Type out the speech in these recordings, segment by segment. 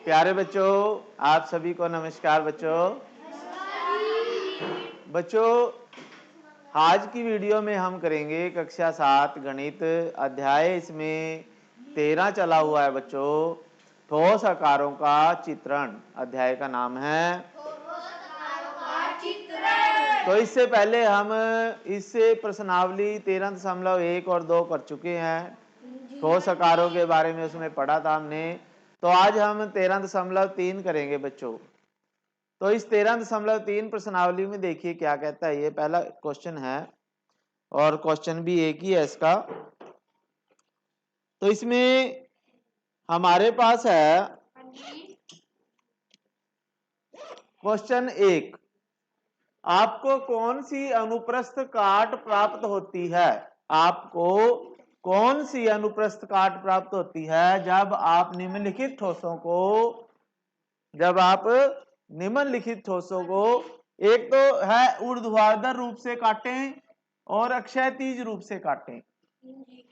प्यारे बच्चों, आप सभी को नमस्कार। बच्चों आज की वीडियो में हम करेंगे कक्षा 7 गणित अध्याय, इसमें 13 चला हुआ है बच्चों, ठोस आकारों का चित्रण। अध्याय का नाम है तो इससे पहले हम इससे प्रश्नावली 13.1 और 2 कर चुके हैं। ठोस आकारों के बारे में उसमें पढ़ा था हमने। तो आज हम 13.3 करेंगे बच्चों। तो इस 13.3 प्रश्नावली में देखिए क्या कहता है। ये पहला क्वेश्चन है और क्वेश्चन भी एक ही है इसका। तो इसमें हमारे पास है क्वेश्चन 1, आपको कौन सी अनुप्रस्थ काट प्राप्त होती है? आपको कौन सी अनुप्रस्थ काट प्राप्त होती है जब आप निम्नलिखित ठोसों को एक तो है ऊर्ध्वाधर रूप से काटें और क्षैतिज रूप से काटें।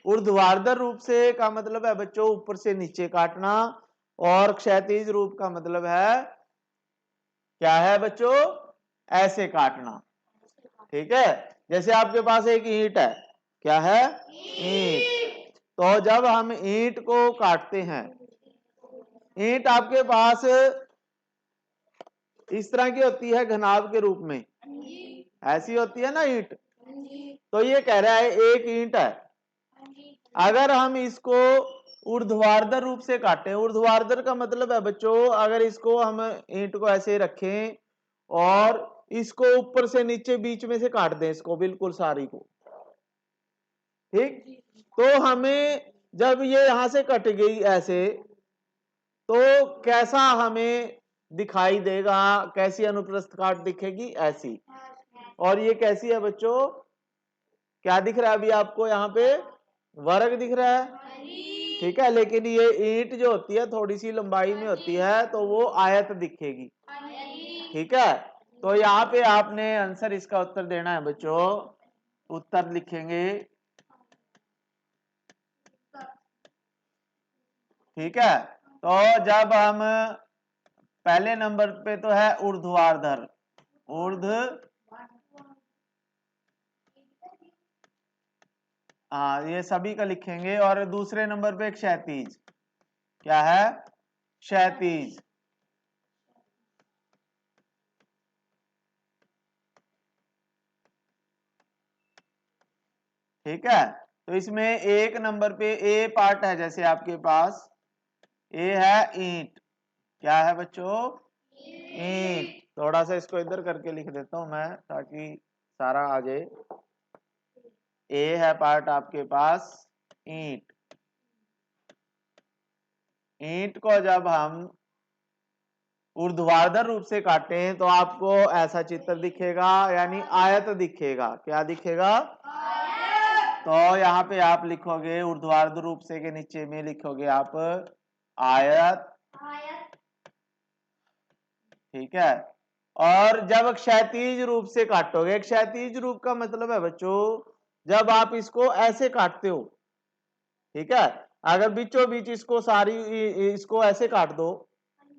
ऊर्ध्वाधर रूप से का मतलब है बच्चों ऊपर से नीचे काटना, और क्षैतिज रूप का मतलब है क्या है बच्चों? ऐसे काटना। ठीक है, जैसे आपके पास एक ईंट है, क्या है? ईंट। तो जब हम ईंट को काटते हैं, ईंट आपके पास इस तरह की होती है घनाभ के रूप में, ऐसी होती है ना ईंट। तो ये कह रहा है एक ईंट है, अगर हम इसको ऊर्ध्वाधर रूप से काटें। ऊर्ध्वाधर का मतलब है बच्चों अगर इसको हम ईंट को ऐसे रखें और इसको ऊपर से नीचे बीच में से काट दें, इसको बिल्कुल सारी को, ठीक। तो हमें जब ये यहां से कट गई ऐसे, तो कैसा हमें दिखाई देगा? कैसी अनुप्रस्थ काट दिखेगी? ऐसी। और ये कैसी है बच्चों? क्या दिख रहा है अभी आपको? यहाँ पे वर्ग दिख रहा है, ठीक है। लेकिन ये ईंट जो होती है थोड़ी सी लंबाई में होती है, तो वो आयत दिखेगी, ठीक है। तो यहाँ पे आपने आंसर इसका उत्तर देना है बच्चों। उत्तर लिखेंगे, ठीक है। तो जब हम पहले नंबर पे तो है ऊर्ध्वाधर, हाँ ये सभी का लिखेंगे। और दूसरे नंबर पे क्षैतिज, क्या है? क्षैतिज। ठीक है, तो इसमें एक नंबर पे ए पार्ट है, जैसे आपके पास ए है ईंट, क्या है बच्चों? ईंट। थोड़ा सा इसको इधर करके लिख देता हूं मैं ताकि सारा आ जाए। ए है पार्ट आपके पास ईंट। ईंट को जब हम ऊर्ध्वाधर रूप से काटें तो आपको ऐसा चित्र दिखेगा, यानी आयत दिखेगा। क्या दिखेगा? तो यहाँ पे आप लिखोगे ऊर्ध्वाधर रूप से के नीचे में लिखोगे आप आयत, ठीक है। और जब क्षैतिज रूप से काटोगे, क्षैतिज रूप का मतलब है बच्चों जब आप इसको ऐसे काटते हो, ठीक है। अगर बीचों बीच इसको ऐसे काट दो,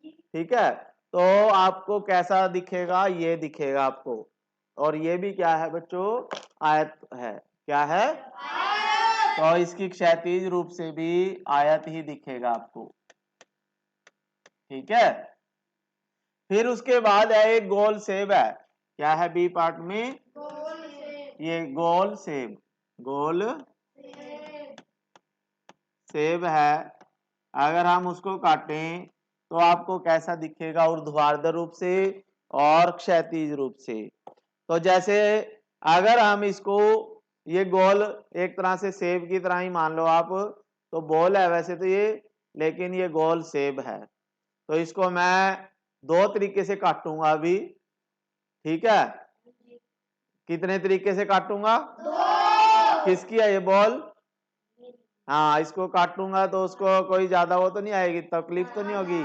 ठीक है, तो आपको कैसा दिखेगा? ये दिखेगा आपको। और ये भी क्या है बच्चों? आयत है। क्या है? तो इसकी क्षैतिज रूप से भी आयत ही दिखेगा आपको, ठीक है। फिर उसके बाद है एक गोल सेब है, क्या है बी पार्ट में? ये गोल सेब, गोल सेब है। अगर हम उसको काटें तो आपको कैसा दिखेगा? ऊर्ध्वाधर रूप से और क्षैतिज रूप से। तो जैसे अगर हम इसको ये गोल एक तरह से सेब की तरह ही मान लो आप, तो बॉल है वैसे तो ये, लेकिन ये गोल सेब है। तो इसको मैं दो तरीके से काटूंगा अभी, ठीक है। कितने तरीके से काटूंगा? किसकी है ये बॉल? हाँ, इसको काटूंगा तो उसको कोई ज्यादा वो तो नहीं आएगी, तकलीफ तो नहीं होगी,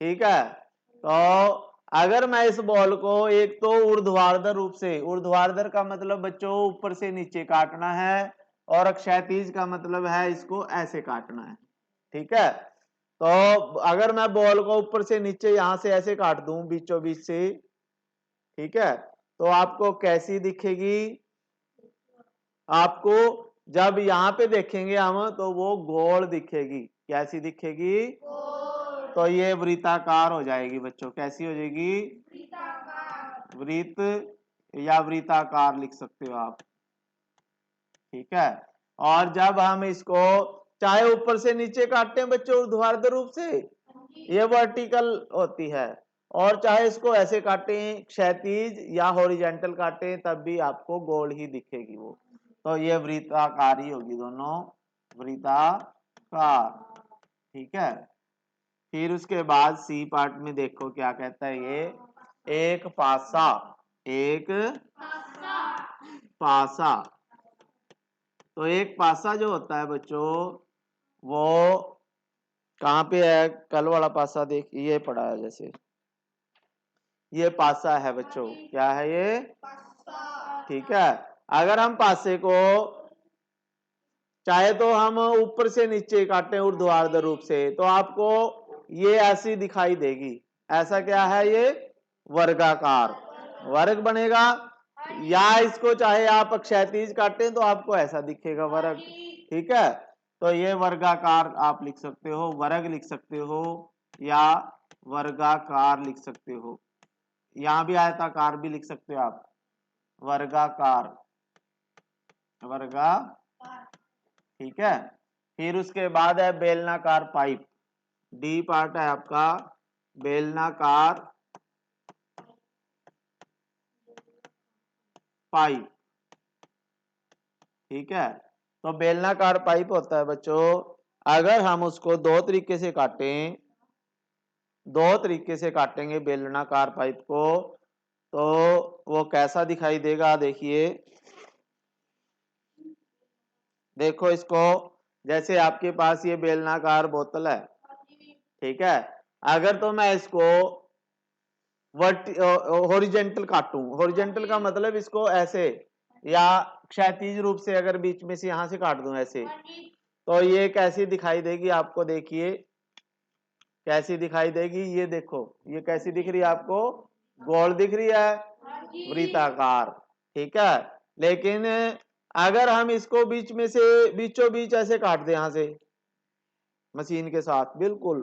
ठीक है। तो अगर मैं इस बॉल को एक तो ऊर्ध्वाधर रूप से, ऊर्ध्वाधर का मतलब बच्चों ऊपर से नीचे काटना है, और क्षैतिज का मतलब है इसको ऐसे काटना है, ठीक है। तो अगर मैं बॉल को ऊपर से नीचे यहां से ऐसे काट दूं बीचों बीच से, ठीक है, तो आपको कैसी दिखेगी? आपको जब यहाँ पे देखेंगे हम तो वो गोल दिखेगी। कैसी दिखेगी? तो ये वृत्ताकार हो जाएगी बच्चों। कैसी हो जाएगी? वृत्त या वृत्ताकार लिख सकते हो आप, ठीक है। और जब हम इसको चाहे ऊपर से नीचे काटते हैं बच्चों ऊर्ध्वाधर रूप से, ये वर्टिकल होती है, और चाहे इसको ऐसे काटें क्षैतिज या हॉरिजॉन्टल काटें तब भी आपको गोल ही दिखेगी वो। तो ये वृत्ताकार ही होगी, दोनों वृत्ताकार, ठीक है। फिर उसके बाद सी पार्ट में देखो क्या कहता है ये, एक पासा, एक पासा। तो एक पासा जो होता है बच्चों वो कहाँ पे है? कल वाला पासा देख, ये पड़ा है, जैसे ये पासा है बच्चों। क्या है ये? ठीक है। अगर हम पासे को चाहे तो हम ऊपर से नीचे काटें ऊर्ध्वाधर रूप से तो आपको ये ऐसी दिखाई देगी। ऐसा क्या है ये? वर्गाकार, वर्ग बनेगा। या इसको चाहे आप क्षैतिज काटें तो आपको ऐसा दिखेगा वर्ग, ठीक है। तो ये वर्गाकार आप लिख सकते हो, वर्ग लिख सकते हो या वर्गाकार लिख सकते हो। यहां भी आयताकार भी लिख सकते हो आप, वर्गाकार, वर्गाकार, ठीक है। फिर उसके बाद है बेलनाकार पाइप। डी पार्ट है आपका बेलनाकार पाइप, ठीक है। तो बेलनाकार पाइप होता है बच्चों, अगर हम उसको दो तरीके से काटें, दो तरीके से काटेंगे बेलनाकार पाइप को तो वो कैसा दिखाई देगा? देखिए, देखो इसको, जैसे आपके पास ये बेलनाकार बोतल है, ठीक है। अगर तो मैं इसको हॉरिजेंटल काटूं, हॉरिजेंटल का मतलब इसको ऐसे या क्षैतिज रूप से अगर बीच में से यहां से काट दूं ऐसे, तो ये कैसी दिखाई देगी आपको? देखिए कैसी दिखाई देगी, ये देखो ये कैसी दिख रही है आपको? गोल दिख रही है, वृत्ताकार, ठीक है। लेकिन अगर हम इसको बीच में से बीचों बीच ऐसे काट दें यहां से मशीन के साथ, बिल्कुल,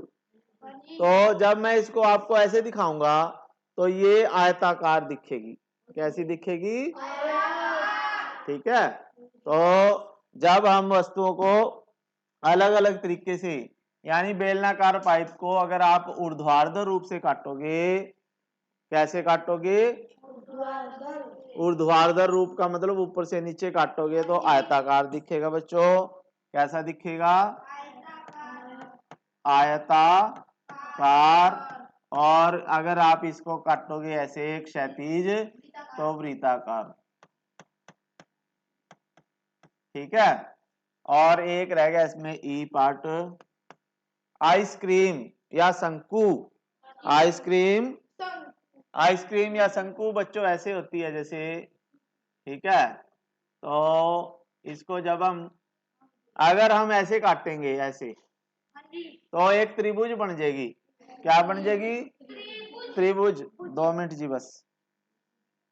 तो जब मैं इसको आपको ऐसे दिखाऊंगा तो ये आयताकार दिखेगी। कैसी दिखेगी? ठीक है। तो जब हम वस्तुओं को अलग अलग तरीके से, यानी बेलनाकार पाइप को अगर आप ऊर्ध्वाधर रूप से काटोगे, कैसे काटोगे? ऊर्ध्वाधर रूप का मतलब ऊपर से नीचे काटोगे तो आयताकार दिखेगा बच्चों। कैसा दिखेगा? आयताकार। और अगर आप इसको काटोगे ऐसे क्षैतिज तो वृत्ताकार, ठीक है। और एक रह गया इसमें ई पार्ट, आइसक्रीम या शंकु। आइसक्रीम, आइसक्रीम या शंकु बच्चों ऐसे होती है जैसे, ठीक है। तो इसको जब हम अगर हम ऐसे काटेंगे ऐसे तो एक त्रिभुज बन जाएगी। क्या बन जाएगी? त्रिभुज। 2 मिनट जी बस,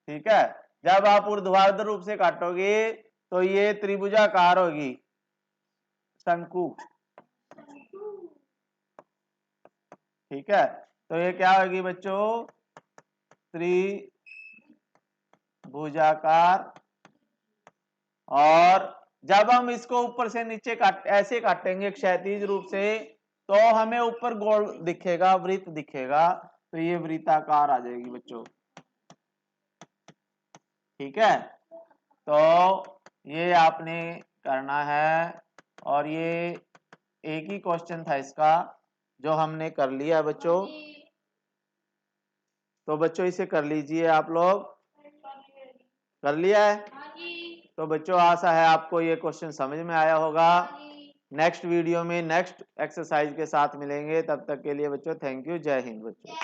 ठीक है। जब आप ऊर्ध्वाधर रूप से काटोगे तो ये त्रिभुजाकार होगी, शंकु, ठीक है। तो ये क्या होगी बच्चों? त्रिभुजाकार। और जब हम इसको ऊपर से नीचे ऐसे काटेंगे क्षैतिज रूप से तो हमें ऊपर गोल दिखेगा, वृत्त दिखेगा, तो ये वृत्ताकार आ जाएगी बच्चों, ठीक है। तो ये आपने करना है, और ये एक ही क्वेश्चन था इसका जो हमने कर लिया बच्चों। तो बच्चों इसे कर लीजिए, आप लोग कर लिया है? तो बच्चों आशा है आपको ये क्वेश्चन समझ में आया होगा। नेक्स्ट वीडियो में नेक्स्ट एक्सरसाइज के साथ मिलेंगे, तब तक के लिए बच्चों थैंक यू, जय हिंद बच्चों।